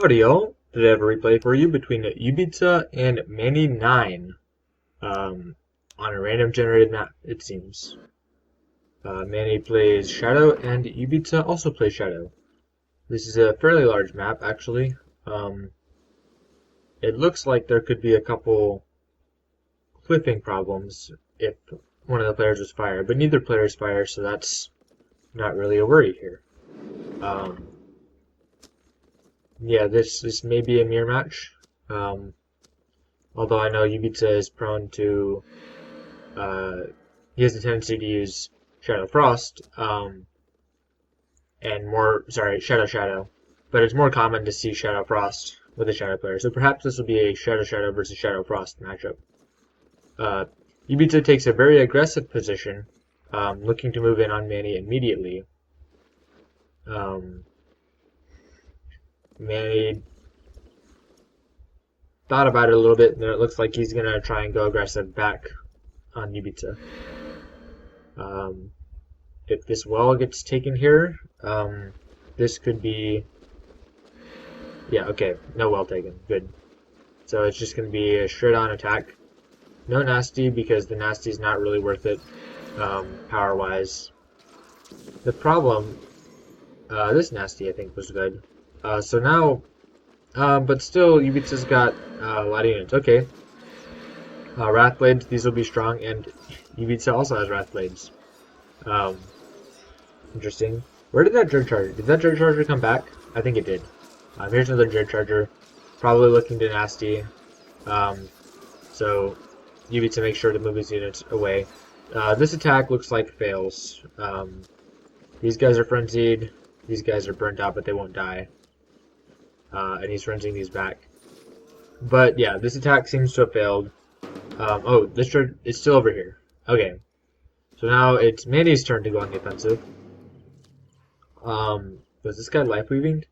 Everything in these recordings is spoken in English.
Howdy y'all, today I have a replay for you between UBIICA and MannyIX on a random generated map, it seems. Manny plays Shadow and UBIICA also plays Shadow. This is a fairly large map actually. It looks like there could be a couple clipping problems if one of the players was fired, but neither player is fired, so that's not really a worry here. Yeah, this may be a mirror match. Although I know UBIICA is prone to, he has a tendency to use Shadow Frost, and Shadow, but it's more common to see Shadow Frost with a Shadow player. So perhaps this will be a Shadow versus Shadow Frost matchup. UBIICA takes a very aggressive position, looking to move in on Manny immediately. Manny thought about it a little bit, and it looks like he's going to try and go aggressive back on UBIICA. If this well gets taken here, this could be... Yeah, okay, no well taken. Good. So it's just going to be a straight-on attack. No nasty, because the nasty is not really worth it, power-wise. The problem... this nasty, I think, was good. So now... but still, UBIICA's got a lot of units. Okay. Wrath Blades, these will be strong, and UBIICA also has Wrath Blades. Interesting. Where did that Dread Charger? Did that Dread Charger come back? I think it did. Here's another Dread Charger. Probably looking to nasty. So, UBIICA makes sure to move his units away. This attack looks like fails. These guys are frenzied. These guys are burnt out, but they won't die. And he's frenzying these back. But yeah, this attack seems to have failed. Oh, this turn is still over here. Okay. So now it's Manny's turn to go on the offensive. Was this guy life weaving?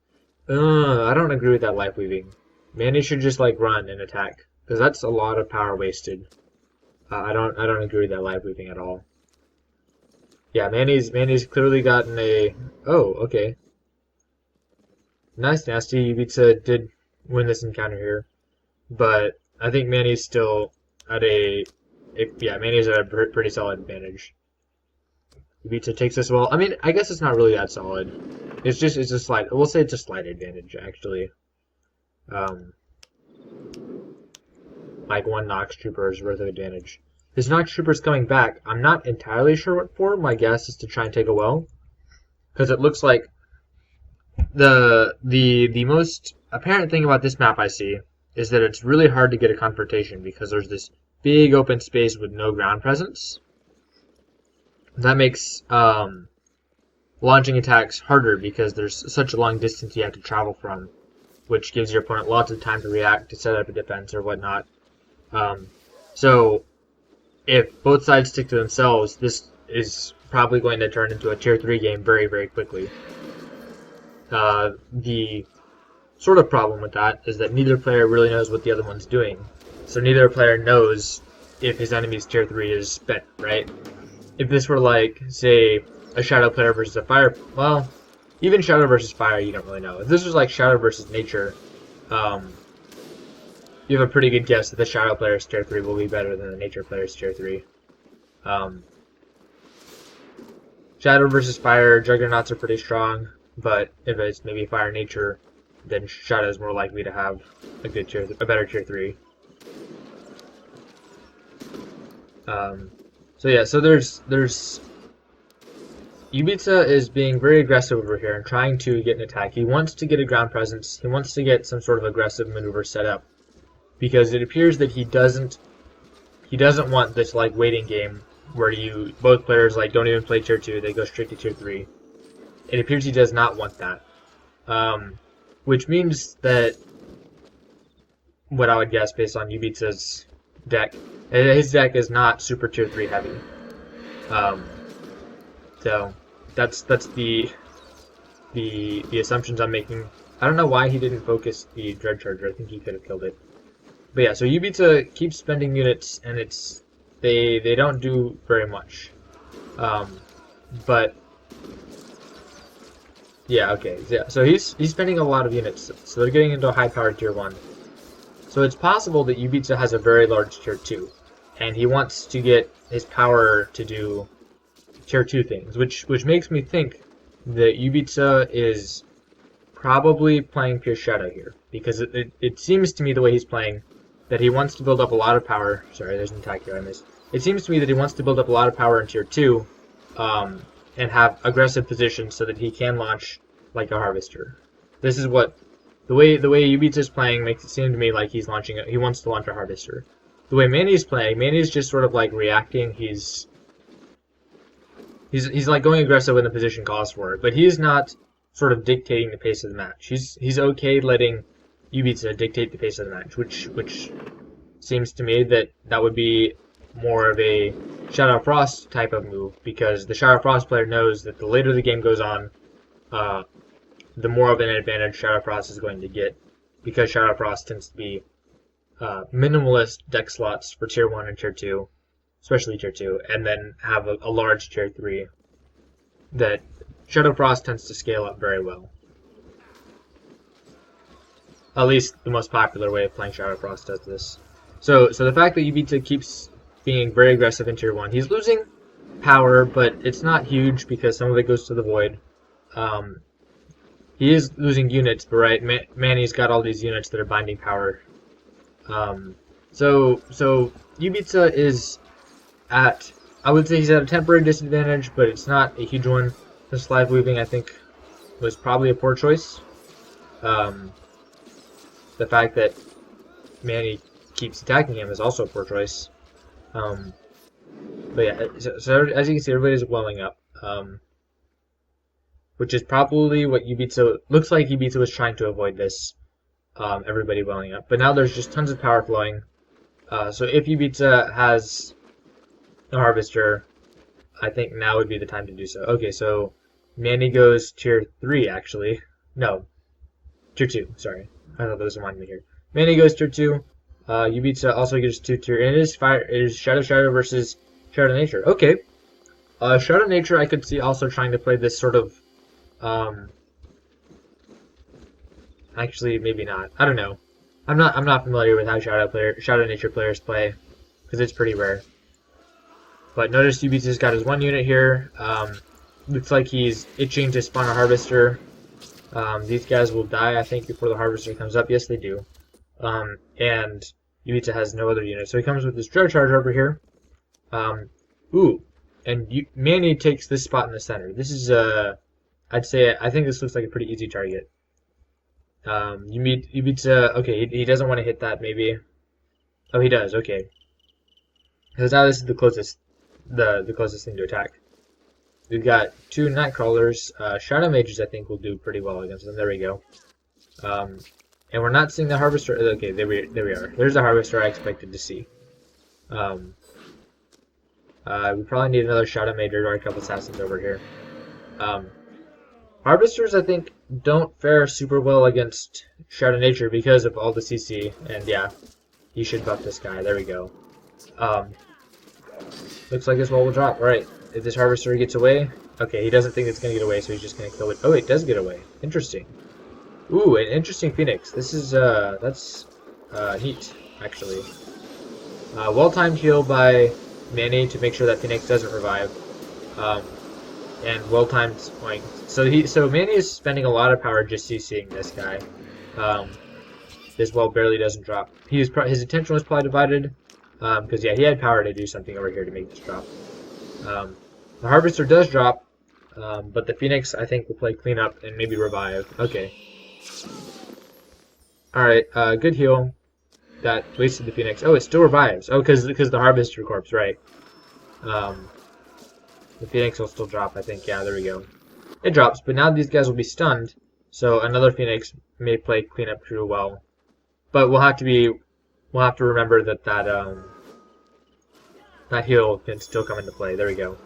I don't agree with that life weaving. Manny should just like run and attack, because that's a lot of power wasted. I don't agree with that life weaving at all. Yeah, Manny's clearly gotten a... Oh, okay. Nice nasty. UBIICA did win this encounter here, but I think Manny's still at a... Manny's at a pretty solid advantage. UBIICA takes this well. I mean, I guess it's not really that solid. It's a slight... We'll say it's a slight advantage, actually. Like one Nox Trooper's worth of advantage. This Nox Trooper's coming back. I'm not entirely sure what for. My guess is to try and take a well, because it looks like the most apparent thing about this map I see is that it's really hard to get a confrontation because there's this big open space with no ground presence. That makes launching attacks harder because there's such a long distance you have to travel from, which gives your opponent lots of time to react, to set up a defense or whatnot. So if both sides stick to themselves, this is probably going to turn into a tier 3 game very, very quickly. The sort of problem with that is that neither player really knows what the other one's doing. So neither player knows if his enemy's tier 3 is spent, right? If this were like, say, a Shadow player versus a Fire... Well, even Shadow versus Fire, you don't really know. If this was like Shadow versus Nature, you have a pretty good guess that the Shadow player's tier 3 will be better than the Nature player's tier 3. Shadow versus Fire, Juggernauts are pretty strong. But if it's maybe Fire Nature, then Shadow is more likely to have a better tier 3. So yeah, so there's UBIICA is being very aggressive over here and trying to get an attack. He wants to get a ground presence. He wants to get some sort of aggressive maneuver set up, because it appears that he doesn't want this like waiting game where both players like don't even play tier 2, they go straight to tier 3. It appears he does not want that, which means that what I would guess based on UBIICA's deck, his deck is not super tier 3 heavy. So that's the assumptions I'm making. I don't know why he didn't focus the Dread Charger. I think he could have killed it. But yeah, so UBIICA keeps spending units, and they don't do very much. But Yeah, okay. Yeah, so he's spending a lot of units, so they're getting into a high-powered tier 1. So it's possible that UBIICA has a very large tier 2, and he wants to get his power to do tier 2 things, which makes me think that UBIICA is probably playing Pure Shadow here, because it seems to me the way he's playing that he wants to build up a lot of power. Sorry, there's an attack here I missed. It seems to me that he wants to build up a lot of power in tier 2, and have aggressive positions so that he can launch like a harvester. This is what the way UBIICA is playing makes it seem to me like he wants to launch a harvester. The way Manny's playing, Manny's just sort of like reacting. He's like going aggressive when the position calls for it, but he is not sort of dictating the pace of the match. He's okay letting UBIICA dictate the pace of the match, which seems to me that would be more of a Shadow Frost type of move, because the Shadow Frost player knows that the later the game goes on, the more of an advantage Shadow Frost is going to get, because Shadow Frost tends to be minimalist deck slots for tier 1 and tier 2, especially tier 2, and then have a large tier 3 that Shadow Frost tends to scale up very well. At least the most popular way of playing Shadow Frost does this. So the fact that UBIICA keeps being very aggressive in tier 1, he's losing power, but it's not huge because some of it goes to the void. He is losing units, but right, Manny's got all these units that are binding power. So UBIICA is at, I would say he's at a temporary disadvantage, but it's not a huge one. This live weaving, I think, was probably a poor choice. The fact that Manny keeps attacking him is also a poor choice. But yeah, so as you can see, everybody's welling up. Which is probably what UBIICA looks like. UBIICA was trying to avoid this, everybody welling up. But now there's just tons of power flowing. So if UBIICA has a harvester, I think now would be the time to do so. Okay, so Manny goes tier 3 actually. No, tier 2. Sorry, I thought that was reminding me here. Manny goes tier 2. UBIICA also gets tier. And it is Shadow versus Shadow Nature. Okay. Shadow Nature, I could see also trying to play this sort of. Actually, maybe not. I don't know. I'm not familiar with how Shadow Nature players play, because it's pretty rare. But notice UBIICA's got his 1 unit here. Looks like he's itching to spawn a harvester. These guys will die, I think, before the harvester comes up. Yes, they do. And UBIICA has no other unit, so he comes with this Dread Charge over here. Ooh, and Manny takes this spot in the center. This is I think this looks like a pretty easy target. UBIICA, okay, he doesn't want to hit that, maybe. Oh, he does, okay. Because now this is the closest thing to attack. We've got 2 Nightcrawlers. Shadow Mages, I think, will do pretty well against them. There we go. And we're not seeing the Harvester. Okay, there we are. There's the Harvester I expected to see. We probably need another Shadow Mage or a couple Assassins over here. Harvesters, I think, don't fare super well against Shadow Nature because of all the CC, and yeah, you should buff this guy. There we go. Looks like this wall will drop. Alright, if this Harvester gets away, okay, he doesn't think it's going to get away, so he's just going to kill it. Oh, it does get away. Interesting. Ooh, an interesting Phoenix. This is, that's neat, actually. Well-timed heal by Manny to make sure that Phoenix doesn't revive. And well-timed point. So Manny is spending a lot of power just CCing this guy. This well barely doesn't drop. His attention was probably divided, because yeah, he had power to do something over here to make this drop. The Harvester does drop, but the Phoenix I think will play cleanup and maybe revive. Okay. Alright, good heal. That wasted the Phoenix. Oh, it still revives. Oh, because the Harvester corpse, right. The Phoenix will still drop, I think. Yeah, there we go. It drops, but now these guys will be stunned, so another Phoenix may play cleanup pretty well. But we'll have to remember that heal can still come into play. There we go.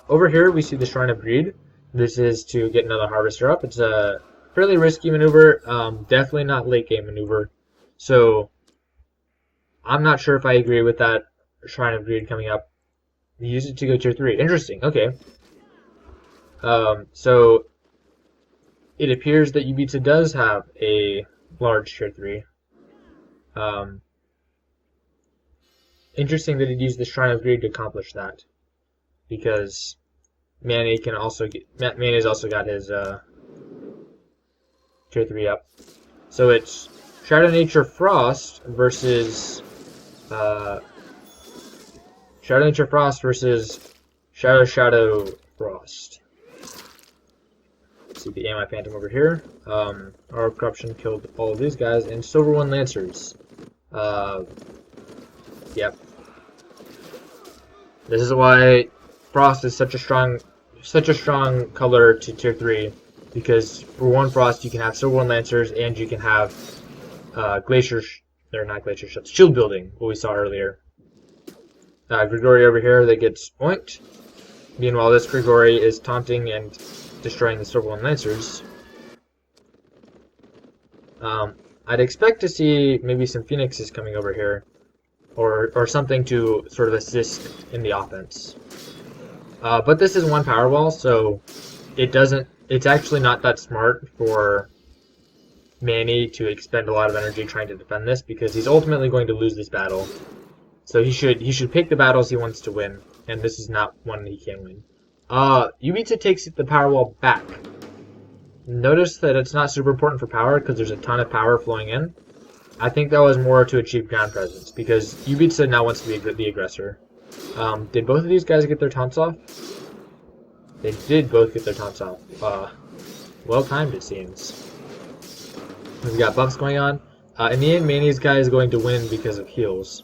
Over here we see the Shrine of Greed. This is to get another Harvester up. It's a fairly risky maneuver, definitely not late game maneuver. So I'm not sure if I agree with that Shrine of Greed coming up. Use it to go tier 3. Interesting. Okay. So it appears that UBIICA does have a large tier 3. Interesting that it used the Shrine of Greed to accomplish that, because Manny's also got his tier 3 up. So it's Shadow Nature Frost versus Shadow Nature Frost versus Shadow Frost. Let's see the AMI Phantom over here. Our Corruption killed all of these guys, and Silver One Lancers. Yep. This is why Frost is such a strong color to tier 3, because for 1 Frost you can have Silver One Lancers and you can have shield building, what we saw earlier. Grigori over here that gets oinked. Meanwhile, this Grigori is taunting and destroying the Silver One Lancers. I'd expect to see maybe some Phoenixes coming over here, or something to sort of assist in the offense. But this is 1 power wall, so it's actually not that smart for Manny to expend a lot of energy trying to defend this, because he's ultimately going to lose this battle. So he should pick the battles he wants to win, and this is not one he can win. UBIICA takes the power wall back. Notice that it's not super important for power because there's a ton of power flowing in. I think that was more to achieve ground presence, because UBIICA now wants to be the aggressor. Did both of these guys get their taunts off? They did both get their taunts off. Well timed, it seems. We've got buffs going on. In the end, Manny's guy is going to win because of heals.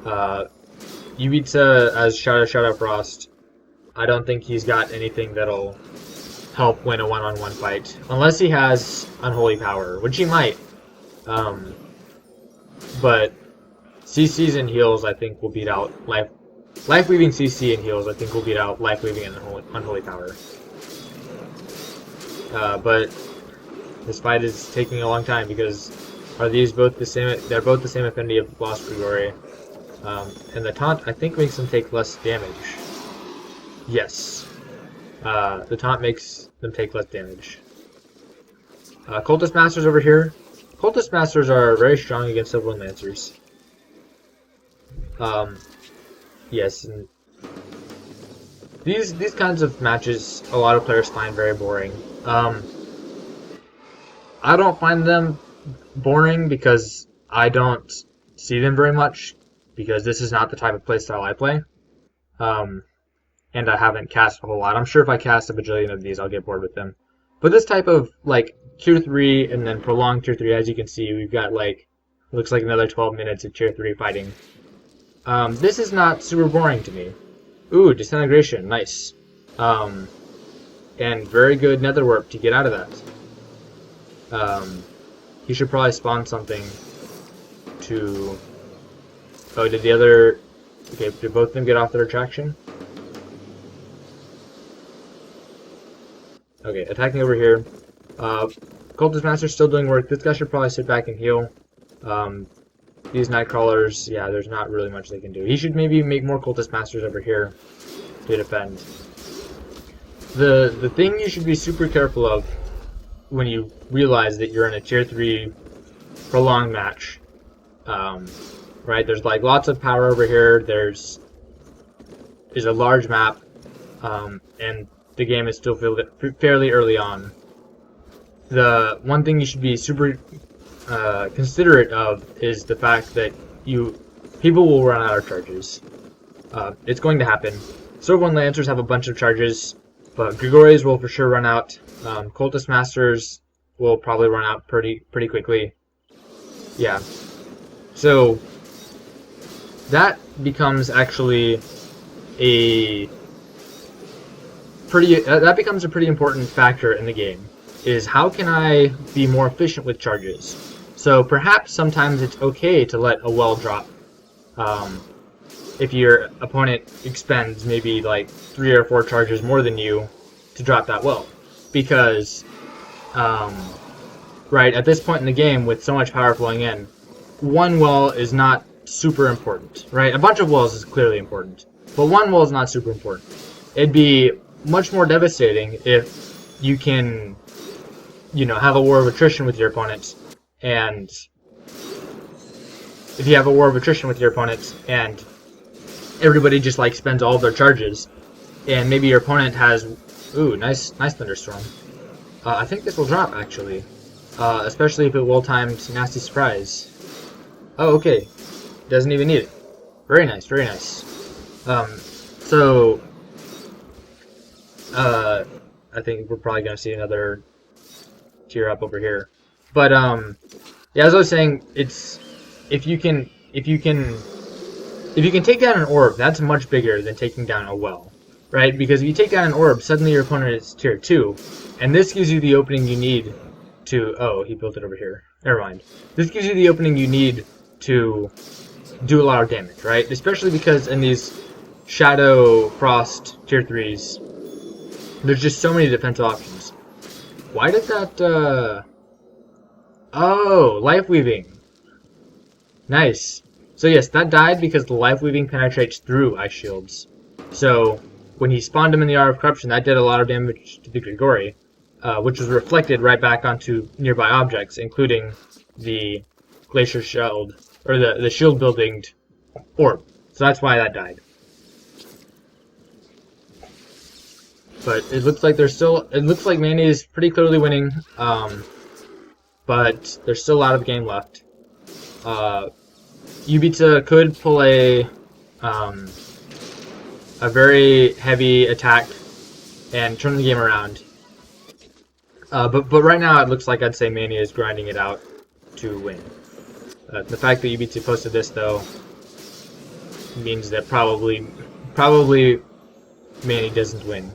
UBIICA as Shadow Frost, I don't think he's got anything that'll help win a one-on-one fight. Unless he has Unholy Power, which he might. But CCs and heals, I think, will beat out Life Weaving CC and heals, I think, will beat out Life Weaving and Unholy Power. But this fight is taking a long time, because are these both the same? They're both the same affinity of Lost Grigori. And the taunt, I think, makes them take less damage. Yes. The taunt makes them take less damage. Cultist Masters over here. Cultist Masters are very strong against Silver One Lancers. Yes, and these kinds of matches, a lot of players find very boring. I don't find them boring because I don't see them very much, because this is not the type of playstyle I play. And I haven't cast a whole lot. I'm sure if I cast a bajillion of these, I'll get bored with them. But this type of, like, tier 3 and then prolonged tier 3, as you can see, we've got, like, looks like another 12 minutes of tier 3 fighting. This is not super boring to me. Ooh, Disintegration, nice. And very good nether warp to get out of that. He should probably spawn something to... Oh, did the other... Okay, did both of them get off their attraction? Okay, attacking over here. Cultist Master's still doing work. This guy should probably sit back and heal. These Nightcrawlers, yeah, there's not really much they can do. He should maybe make more Cultist Masters over here to defend. The thing you should be super careful of when you realize that you're in a tier 3 prolonged match, right? There's like lots of power over here. There's a large map, and the game is still fairly early on. The one thing you should be super considerate of is the fact that people will run out of charges. It's going to happen. Silver One Lancers have a bunch of charges, but Grigoris will for sure run out. Cultist Masters will probably run out pretty quickly. Yeah. So that becomes actually a pretty important factor in the game. Is how can I be more efficient with charges? So perhaps sometimes it's okay to let a well drop if your opponent expends maybe like 3 or 4 charges more than you to drop that well. Because, right, at this point in the game with so much power flowing in, one well is not super important, right? A bunch of wells is clearly important, but one well is not super important. It'd be much more devastating if you can, you know, have a war of attrition with your opponents, and if you have a war of attrition with your opponents and everybody just like spends all of their charges, and maybe your opponent has, ooh, nice thunderstorm. I think this will drop actually, especially if it well-timed nasty surprise. Oh, okay, doesn't even need it. Very nice, very nice. I think we're probably gonna see another tier up over here, but yeah, as I was saying, it's if you can take down an orb, that's much bigger than taking down a well, right? Because if you take down an orb, suddenly your opponent is tier 2, and this gives you the opening you need to... Oh, he built it over here. Never mind. This gives you the opening you need to do a lot of damage, right? Especially because in these Shadow Frost tier 3s, there's just so many defensive options. Why did that, Oh, Life Weaving. Nice. So yes, that died because the Life Weaving penetrates through ice shields. So when he spawned him in the Hour of Corruption, that did a lot of damage to the Grigori, which was reflected right back onto nearby objects, including the Glacier Shield, or the shield building orb. So that's why that died. But it looks like Manny is pretty clearly winning, but there's still a lot of game left. UBIICA could pull a very heavy attack and turn the game around. But right now it looks like I'd say Manny is grinding it out to win. The fact that UBIICA posted this though means that probably Manny doesn't win.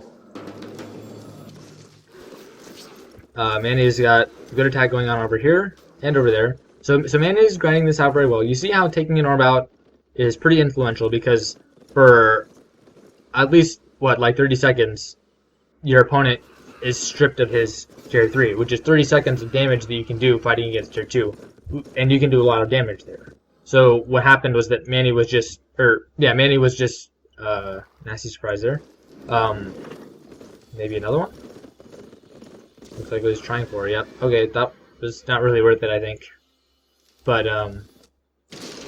Manny's got a good attack going on over here and over there. So Manny is grinding this out very well. You see how taking an orb out is pretty influential, because for at least, like 30 seconds, your opponent is stripped of his tier 3, which is 30 seconds of damage that you can do fighting against tier 2. And you can do a lot of damage there. So what happened was that Manny was just, nasty surprise there. Maybe another one? Looks like what he's trying for, yep. Okay, that was not really worth it, I think. But,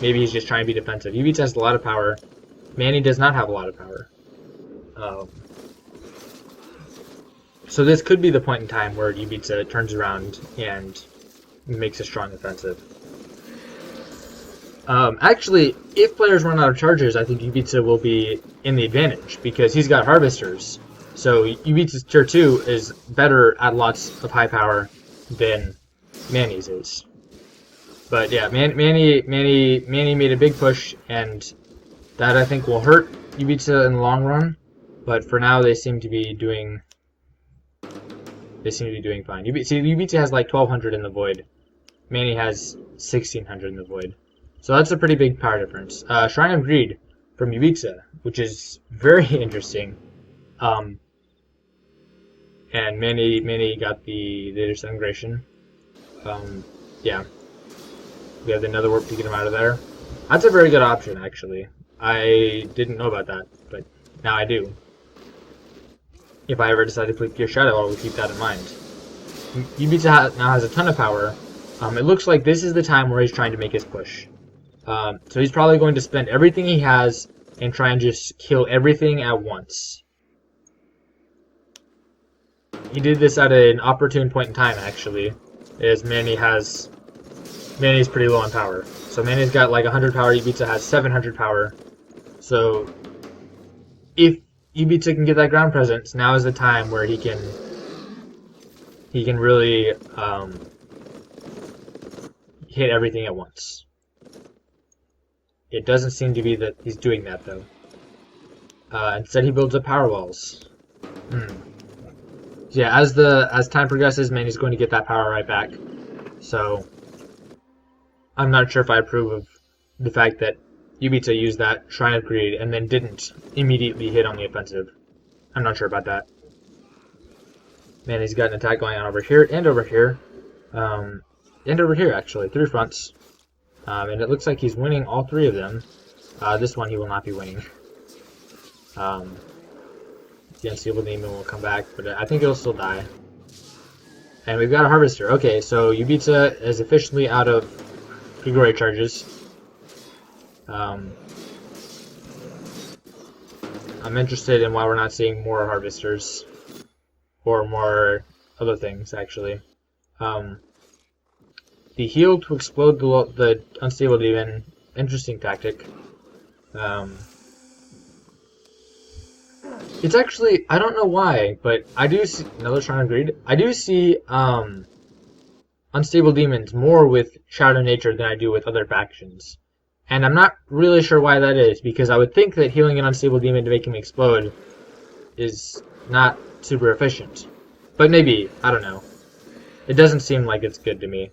maybe he's just trying to be defensive. UBIICA has a lot of power. Manny does not have a lot of power. So this could be the point in time where UBIICA turns around and makes a strong offensive. Actually, if players run out of chargers, I think UBIICA will be in the advantage, because he's got harvesters. So UBIICA's tier 2 is better at lots of high power than Manny's is. But yeah, Manny made a big push, and that I think will hurt UBIICA in the long run. But for now, they seem to be doing fine. UBIICA has like 1200 in the void. Manny has 1600 in the void. So that's a pretty big power difference. Shrine of Greed from UBIICA, which is very interesting. And Manny got the disintegration. Yeah. We have another warp to get him out of there. That's a very good option, actually. I didn't know about that, but now I do. If I ever decide to play Pure Shadow, I will keep that in mind. UBIICA now has a ton of power. It looks like this is the time where he's trying to make his push. So he's probably going to spend everything he has and try and just kill everything at once. He did this at an opportune point in time, actually, as Manny's pretty low on power. So Manny's got like 100 power, UBIICA has 700 power. So if UBIICA can get that ground presence, now is the time where he can really hit everything at once. It doesn't seem to be that he's doing that though. Instead, he builds up power walls. Yeah, as time progresses, Manny's going to get that power right back. So I'm not sure if I approve of the fact that UBIICA used that Shrine of Greed and then didn't immediately hit on the offensive. I'm not sure about that. Manny's got an attack going on over here and over here. And over here, actually. 3 fronts. And it looks like he's winning all 3 of them. This one he will not be winning. the Unstable Demon will come back, but I think it'll still die. And we've got a Harvester. Okay, so UBIICA is officially out of Grigori charges. I'm interested in why we're not seeing more Harvesters. Or more other things, actually. The heal to explode the Unstable Demon. Interesting tactic. It's actually, I don't know why, but I do see, another Shrine of Greed, I do see Unstable Demons more with Shadow Nature than I do with other factions. And I'm not really sure why that is, because I would think that healing an Unstable Demon to make him explode is not super efficient. But maybe, I don't know. It doesn't seem like it's good to me.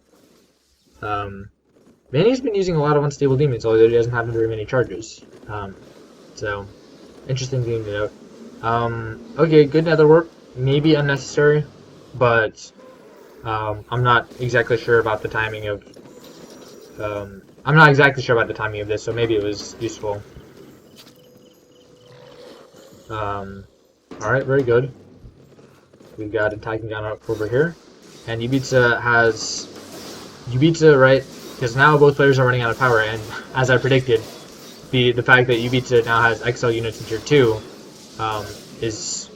Manny's been using a lot of Unstable Demons, although he doesn't have very many charges. So, interesting thing to note. Okay, good netherwork. Maybe unnecessary, but I'm not exactly sure about the timing of. I'm not exactly sure about the timing of this, so maybe it was useful. Alright, very good. We've got attacking down over here, and UBIICA has UBIICA, right? Because now both players are running out of power, and as I predicted, the fact that UBIICA now has XL units in tier 2 is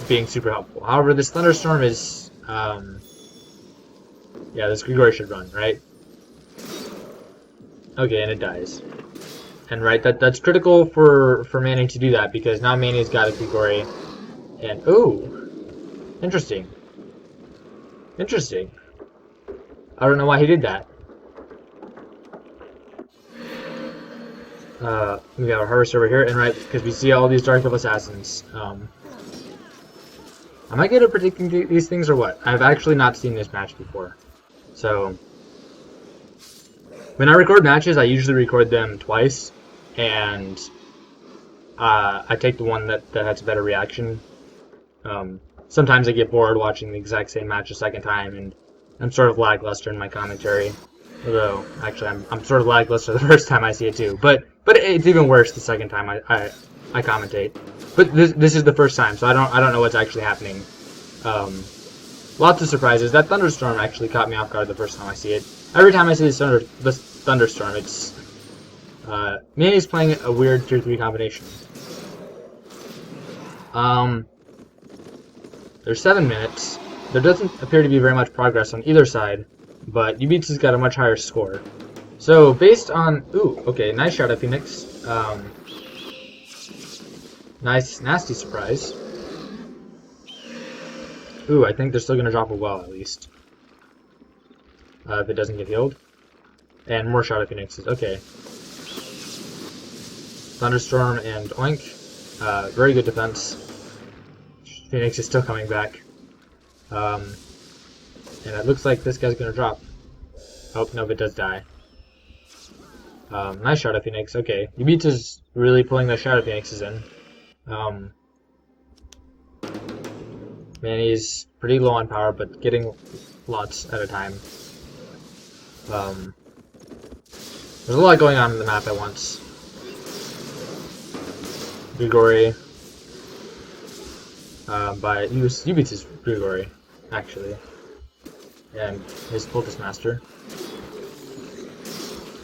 being super helpful. However, this thunderstorm is yeah, this Grigori should run, right? Okay, and it dies. And right, that's critical for Manny to do that, because now Manny's got a Grigori, and ooh. Interesting. Interesting. I don't know why he did that. We got our Harvest over here, and right, because we see all these Dark Elf Assassins. Am I good at predicting these things or what? I've actually not seen this match before. So, when I record matches, I usually record them twice, and I take the one that has a better reaction. Sometimes I get bored watching the exact same match a second time, and I'm sort of lackluster in my commentary. Although, actually, I'm sort of lackluster the first time I see it too. But it's even worse the second time I commentate. But this is the first time, so I don't know what's actually happening. Lots of surprises. That thunderstorm actually caught me off guard the first time I see it. Every time I see this thunderstorm, it's Manny's playing a weird tier 3 combination. There's 7 minutes. There doesn't appear to be very much progress on either side, but UBIICA's got a much higher score. So based on okay, nice shot at Phoenix. Nice nasty surprise. I think they're still gonna drop a well at least. If it doesn't get healed. And more shot at Phoenixes. Okay. Thunderstorm and Oink. Very good defense. Phoenix is still coming back. And it looks like this guy's gonna drop. Oh, no, it does die. Nice shot at Phoenix. Okay. UBIICA's really pulling the Shadow Phoenixes in. Manny's pretty low on power, but getting lots at a time. There's a lot going on in the map at once. Grigori. By UBIICA's Grigori, actually. And his Poultice Master.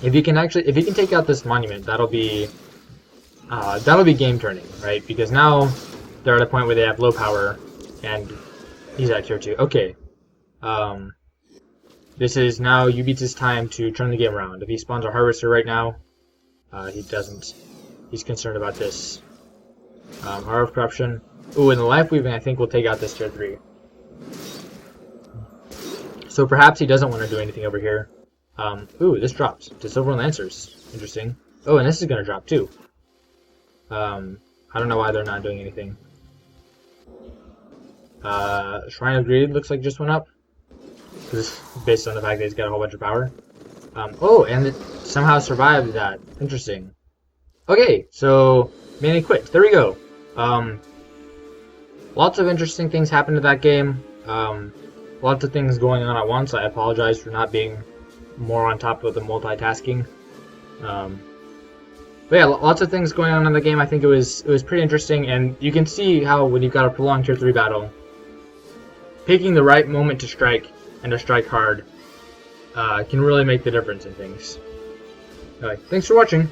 If he can take out this monument, that'll be game turning, right? Because now they're at a point where they have low power, and he's at tier 2. Okay. This is now UBIICA's time to turn the game around. If he spawns a Harvester right now, he doesn't. He's concerned about this. Hour of Corruption. Ooh, and the Life Weaving I think will take out this tier 3. So perhaps he doesn't want to do anything over here. This drops to Silver Lancers. Interesting. Oh, and this is going to drop too. I don't know why they're not doing anything. Shrine of Greed looks like just went up. Based on the fact that he's got a whole bunch of power. And it somehow survived that. Interesting. Okay, so Manny quit. There we go. Lots of interesting things happened to that game. Lots of things going on at once. I apologize for not being more on top of the multitasking. But yeah, lots of things going on in the game. I think it was pretty interesting, and you can see how when you've got a prolonged tier 3 battle, picking the right moment to strike and to strike hard can really make the difference in things. Anyway, thanks for watching.